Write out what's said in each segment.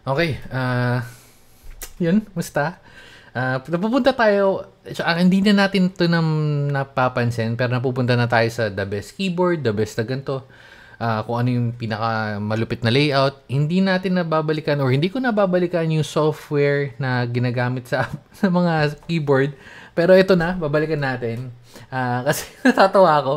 Okay, yun, musta? Napupunta tayo, hindi na natin to napapansin, pero napupunta na tayo sa the best keyboard, the best na ganito, kung ano yung pinaka malupit na layout. Hindi natin nababalikan or hindi ko nababalikan yung software na ginagamit sa, sa mga keyboard. Pero ito na, babalikan natin. Kasi natatawa ako.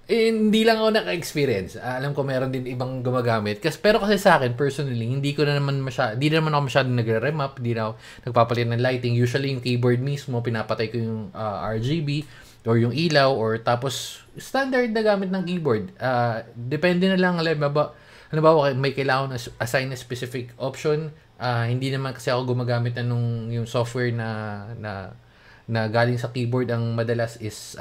Hindi lang ako naka-experience. Alam ko meron din ibang gumagamit. Pero kasi sa akin, personally, hindi naman ako masyadong nagre-remap, hindi na ako nagpapalit ng lighting. Usually, yung keyboard mismo, pinapatay ko yung RGB or yung ilaw or tapos standard na gamit ng keyboard. Depende na lang, ano ba, may kailangan na assign na specific option. Hindi naman kasi ako gumagamit na yung software na galing sa keyboard. Ang madalas is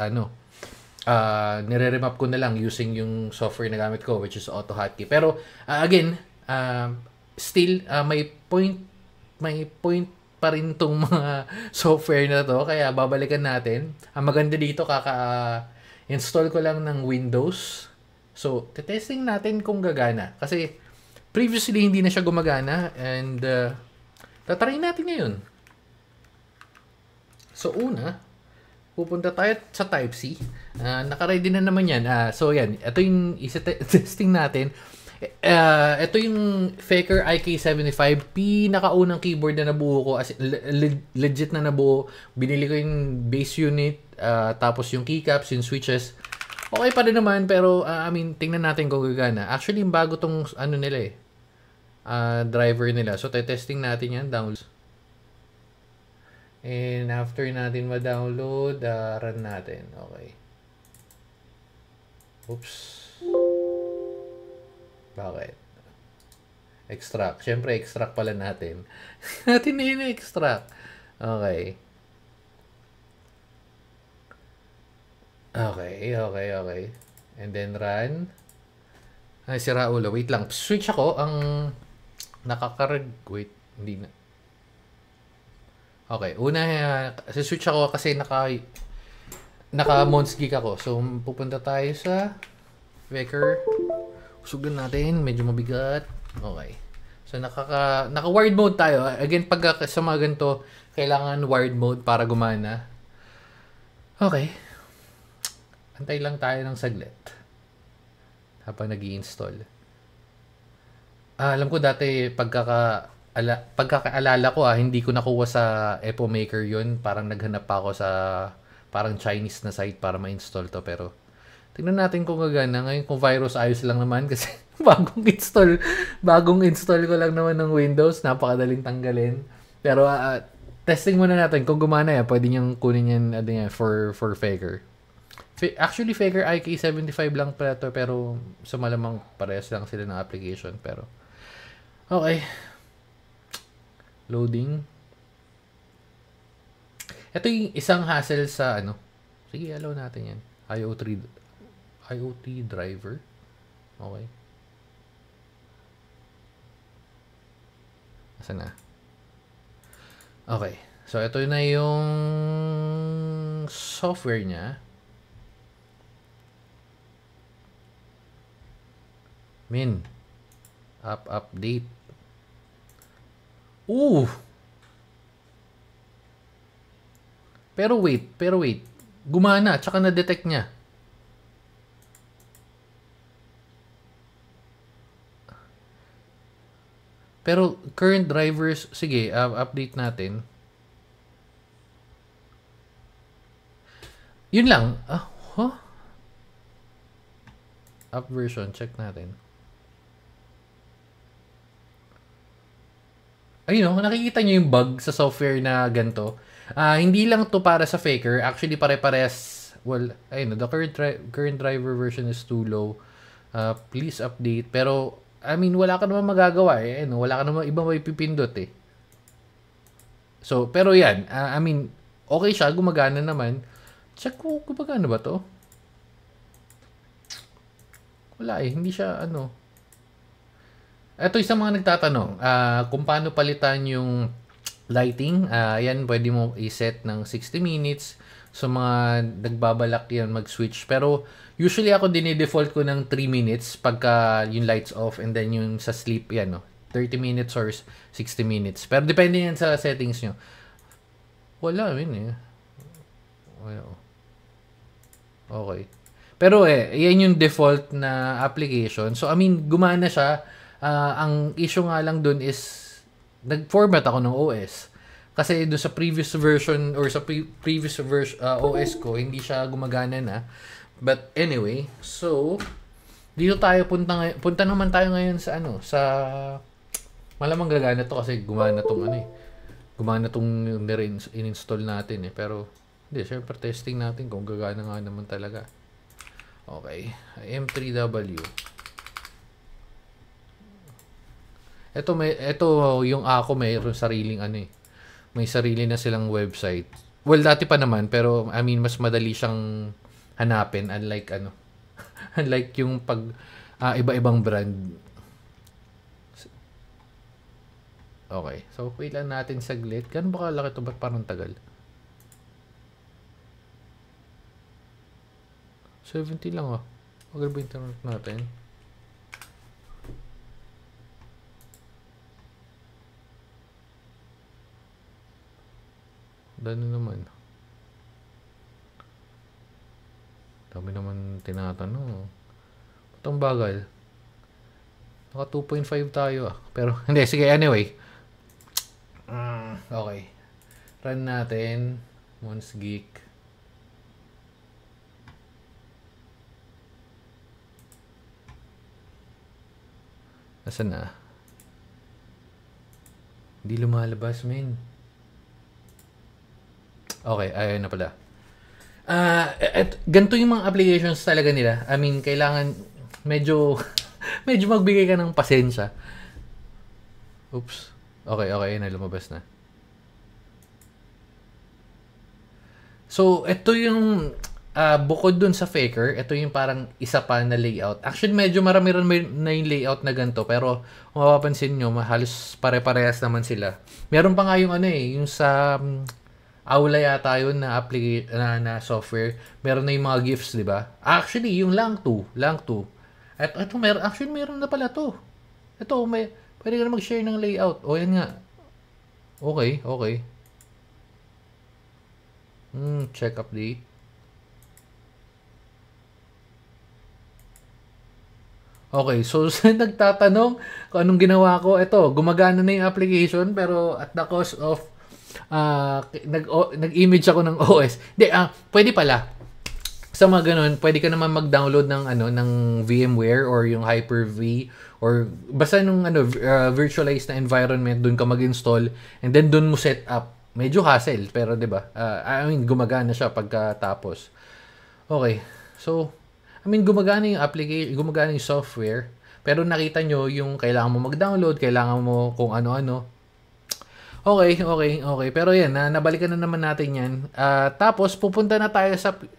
nire-remap ko na lang using yung software na gamit ko, which is AutoHotkey. Pero again, still may point pa rin tong mga software na to, kaya babalikan natin. Ang maganda dito, install ko lang ng Windows. So testing natin kung gagana kasi previously hindi na siya gumagana, and tatry natin ngayon. So una, pupunta tayo sa Type-C. Naka-ready na naman yan. So yan, ito yung testing natin. Ito yung Faker IK75, pinakaunang keyboard na nabuo ko, as legit na nabuo. Binili ko yung base unit, tapos yung keycaps, yung switches. Okay pa rin naman, pero tingnan natin kung gagana. Actually, yung bago tong nila driver nila. So testing natin yan, download. And after natin ma-download, run natin. Okay. Oops. Bakit? Extract. Siyempre, extract pala natin. Natin na yun extract. Okay. Okay. And then run. Ay, sira ulo. Wait lang. Switch ako. Ang nakakarag... Wait. Hindi na. Okay, switch ako kasi naka Mons Geek ako. So, pupunta tayo sa Faker. Usugan natin, medyo mabigat. Okay. So, naka-wired mode tayo. Again, pag sa mga ganito, kailangan wired mode para gumana. Okay. Antay lang tayo ng saglit habang nag-i-install. Alam ko dati pagkakaalala ko, hindi ko nakuha sa Epo Maker yun. Parang naghanap pa ako sa parang Chinese na site para ma-install to. Pero tingnan natin kung gagana. Ngayon kung virus, ayos lang naman kasi bagong install ko lang naman ng Windows. Napakadaling tanggalin. Pero testing muna natin kung gumana yan. Pwede niyang kunin yan, for Faker. Actually, Faker IK75 lang pala to, pero sa malamang parehas lang sila ng application. Pero okay. Loading. Ito yung isang hassle sa Sige, allow natin yan. IoT driver. Okay. Asan na? Okay. So, ito na yung software niya. Update. Pero wait. Gumana, tsaka na-detect niya. Pero current drivers, sige, update natin. Yun lang. Up version, check natin. Ayun, nakikita nyo yung bug sa software na ganito. Hindi lang to para sa Faker. Actually, pare-pares. Well, the current driver version is too low. Please update. Pero, wala ka naman magagawa eh. Wala ka naman ibang may pipindot eh. So, pero yan. Okay siya. Gumagana naman. Check ko, gumagana ba to? Wala eh. Hindi siya, Ito isang mga nagtatanong kung paano palitan yung lighting. Yan, pwede mo i-set ng 60 minutes. So, mga nagbabalak yan mag-switch. Pero, usually ako dinidefault ko ng 3 minutes pagka yung lights off, and then yung sa sleep, yan, 30 minutes or 60 minutes. Pero depende yan sa settings nyo. Wala, yun eh. Wala. Okay. Pero yan yung default na application. So, I mean, gumana siya. Ang issue nga lang dun is, nag-format ako ng OS. Kasi doon sa previous version or sa previous version OS ko, hindi siya gumagana na. But anyway, so dito tayo punta naman tayo ngayon sa sa malamang gagana to kasi gumana tong gumana tong in-install natin pero hindi, syempre testing natin kung gagana nga naman talaga. Okay, M3W. Ito yung ako mayroon sariling may sarili na silang website. Well, dati pa naman, pero I mean, mas madali siyang hanapin unlike unlike yung pag iba-ibang brand. Okay. So, wait lang natin saglit. Gano'n ba kalaki ito? Ba't parang tagal? 70 lang Magal ba internet natin? Dami naman. Dami naman tinatanong. Itong bagal. Naka 2.5 tayo Pero, hindi. Sige, anyway. Okay. Run natin. Mons Geek. Nasaan na? Hindi lumalabas, men. Okay, ayun na pala. Ganito yung mga applications talaga nila. I mean, kailangan medyo magbigay ka ng pasensya. Oops. Okay, na lumabas na. So, ito yung bukod dun sa Faker, ito yung parang isa pa na layout. Actually, medyo marami na yung layout na ganito, pero kung mapapansin nyo, halos pare-parehas naman sila. Meron pa nga yung yung sa Aula yata yun na na software. Meron na yung mga GIFs, di ba? Actually, yung Lang 2. Ito meron na pala to. Ito, pwede ka na mag-share ng layout. O, yan nga. Okay. Check update. Okay, so nagtatanong kung anong ginawa ko. Ito, gumagana na yung application pero at the cost of nag-image ako ng OS. Hindi, pwede pala. Sa mga ganun, pwede ka naman mag-download ng ng VMware or yung Hyper-V or basta nung virtualized na environment, doon ka mag-install and then doon mo set up. Medyo hassle, pero 'di ba? I mean, gumagana siya pagkatapos. Okay. So, I mean, gumagana yung application, gumagana yung software, pero nakita nyo yung kailangan mo mag-download, kailangan mo kung ano-ano. Okay. Pero yan, nabalikan na naman natin yan. Tapos, pupunta na tayo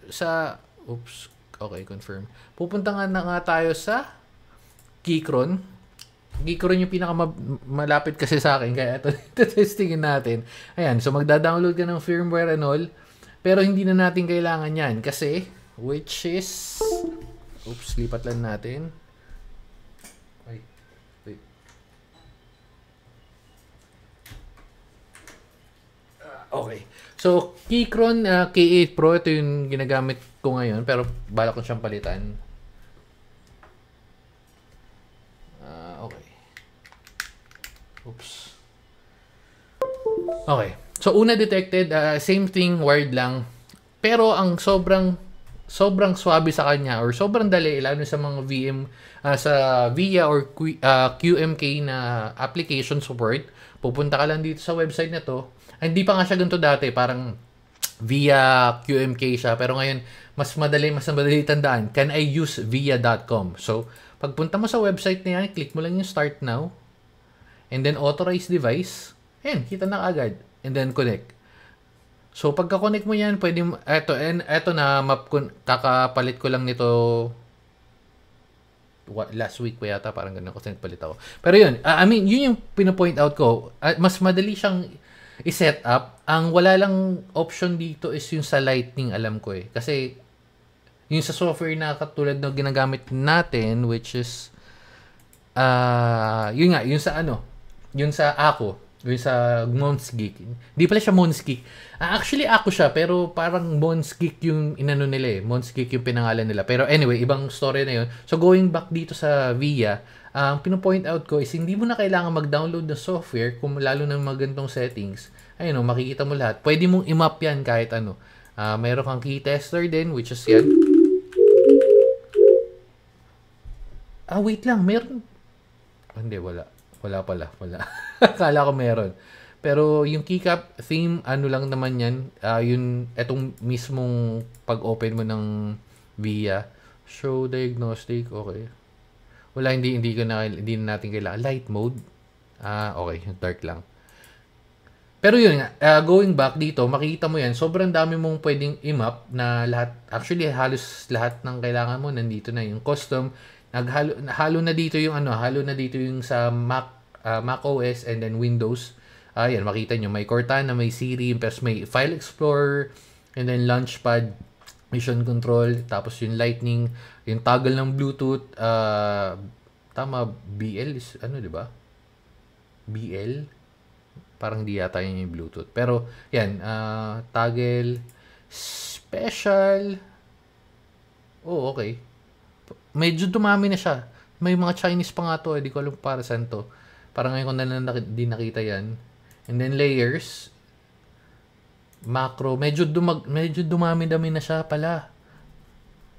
sa oops. Okay, confirm. Pupunta na nga tayo sa Keychron. Keychron yung pinakamalapit kasi sa akin. Kaya ito testingin natin. Ayan, so magda-download ka ng firmware and all. Pero hindi na natin kailangan yan. Kasi, which is oops, lipat lang natin. Okay. So, Keychron K8 Pro, ito yung ginagamit ko ngayon, pero balak ko siyang palitan. Okay. Oops. Okay. So, una detected, same thing, wired lang. Pero, ang sobrang swabe sa kanya, or sobrang dali, lalo sa mga sa VIA or QMK na application support, pupunta ka lang dito sa website na to. Hindi pa nga siya ganito dati, parang via QMK siya. Pero ngayon, mas madali tandaan. Can I use via.com? So, pagpunta mo sa website na yan, click mo lang yung start now. And then authorize device. Ayan, kita na agad. And then connect. So, pagka-connect mo yan, pwede mo, eto na, kakapalit ko lang nito last week pa yata, parang ganun ko palit ako. Pero yun, I mean, yun yung pinapoint out ko. Mas madali siyang i-set up. Ang wala lang option dito is yung sa Lightning, alam ko eh. Kasi yung sa software na katulad ng ginagamit natin, which is yun nga, yung sa Yun sa ako, yun sa Monsgeek. Hindi pala siya Monsgeek. Actually, ako siya, pero parang Monsgeek yung inano nila eh. Monsgeek yung pinangalan nila. Pero anyway, ibang story na yun. So, going back dito sa VIA, ang pino-point out ko is hindi mo na kailangan mag-download ng software kung lalo ng mga ganitong settings. Ayun, makikita mo lahat. Pwede mong i-map yan kahit ano. Mayroon kang key tester din, which is yan. Wait lang. Meron. Hindi, wala. Wala pala. Wala. Akala ko meron. Pero yung keycap theme, ano lang naman yan. Etong mismong pag-open mo ng VIA. Show diagnostic. Okay. Wala, hindi na natin kailangan. Light mode. Okay. Dark lang. Pero yun nga, going back dito, makikita mo yan, sobrang dami mong pwedeng i-map na lahat, actually halos lahat ng kailangan mo nandito na yung custom, halo na dito yung sa Mac OS and then Windows. Ayan, makita nyo, may Cortana, may Siri, tapos may File Explorer, and then Launchpad, Mission Control, tapos yung Lightning, yung toggle ng Bluetooth, tama, BL is, di ba? BL? Parang di yata yun yung Bluetooth. Pero, yan, toggle, special, okay. Medyo dumami na siya. May mga Chinese pa nga to, di ko alam para saan to. Parang ngayon ko na di nakita yan. And then layers, macro, medyo dumami-dami na siya pala.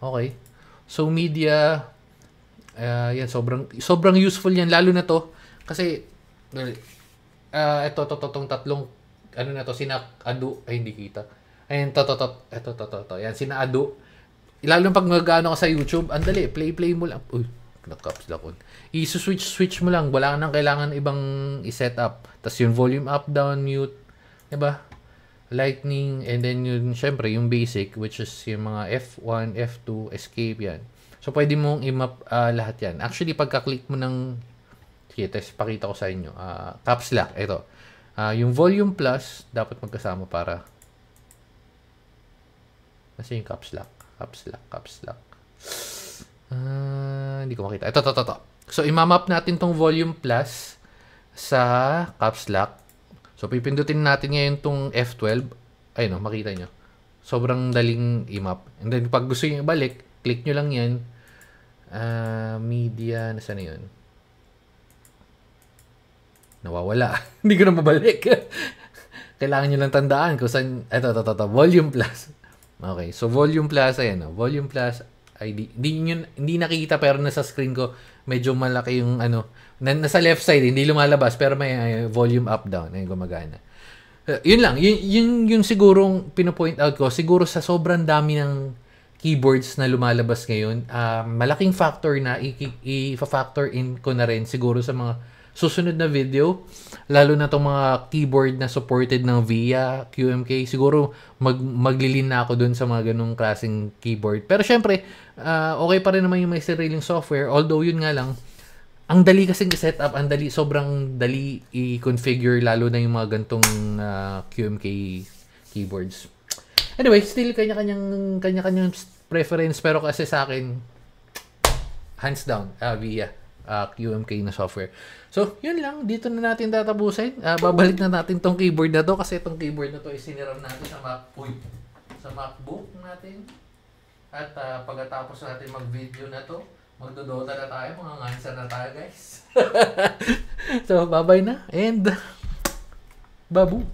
Okay. So media, yan, sobrang useful yan, lalo na to kasi itong tatlong na to, sina-adu, ay hindi kita. Ayun, ito. Yan, sina-adu. Lalo pag mag-ano ka sa YouTube, andali, play mo lang. Uy, nag-caps lock on. I-switch mo lang. Wala ka nang kailangan ibang i-set up. Tapos yung volume up, down, mute. Diba? Lightning, and then yun, syempre, yung basic, which is yung mga F1, F2, escape, yan. So, pwede mong i-map lahat yan. Actually, pagka-click mo ng, sige, pakita ko sa inyo. Caps lock, ito. Yung volume plus, dapat magkasama para, kasi yung caps lock. Hindi ko makita. Ito. So, imamap natin tong volume plus sa caps lock. So, pipindutin natin ngayon tong F12. Ayun, makita nyo. Sobrang daling i-map. And then, pag gusto nyo ibalik, click nyo lang yan. Media, nasaan na yun? Nawawala. Hindi ko na mabalik. Kailangan nyo lang tandaan kung saan, ito, volume plus. Okay, so volume plus, ayan o. Volume plus, hindi nakikita pero nasa screen ko, medyo malaki yung nasa left side, hindi lumalabas pero may volume up, down, ay gumagana. Yun lang, yung sigurong pinopoint out ko, siguro sa sobrang dami ng keyboards na lumalabas ngayon, malaking factor na i-factor in ko na rin siguro sa mga susunod na video, lalo na itong mga keyboard na supported ng VIA, QMK, siguro maglilin na ako dun sa mga ganung klaseng keyboard. Pero syempre, okay pa rin naman yung may sariling software, although yun nga lang, ang dali kasing i-setup, sobrang dali i-configure, lalo na yung mga gantong QMK keyboards. Anyway, still kanya-kanyang preference, pero kasi sa akin, hands down, VIA. QMK na software. So, yun lang. Dito na natin tatapusin. Babalik na natin tong keyboard na to kasi itong keyboard na to is siniram natin sa MacBook natin. At pagkatapos natin mag-video na to, magdodota na tayo. Mga ngansa na tayo, guys. So, bye-bye na. And, babu.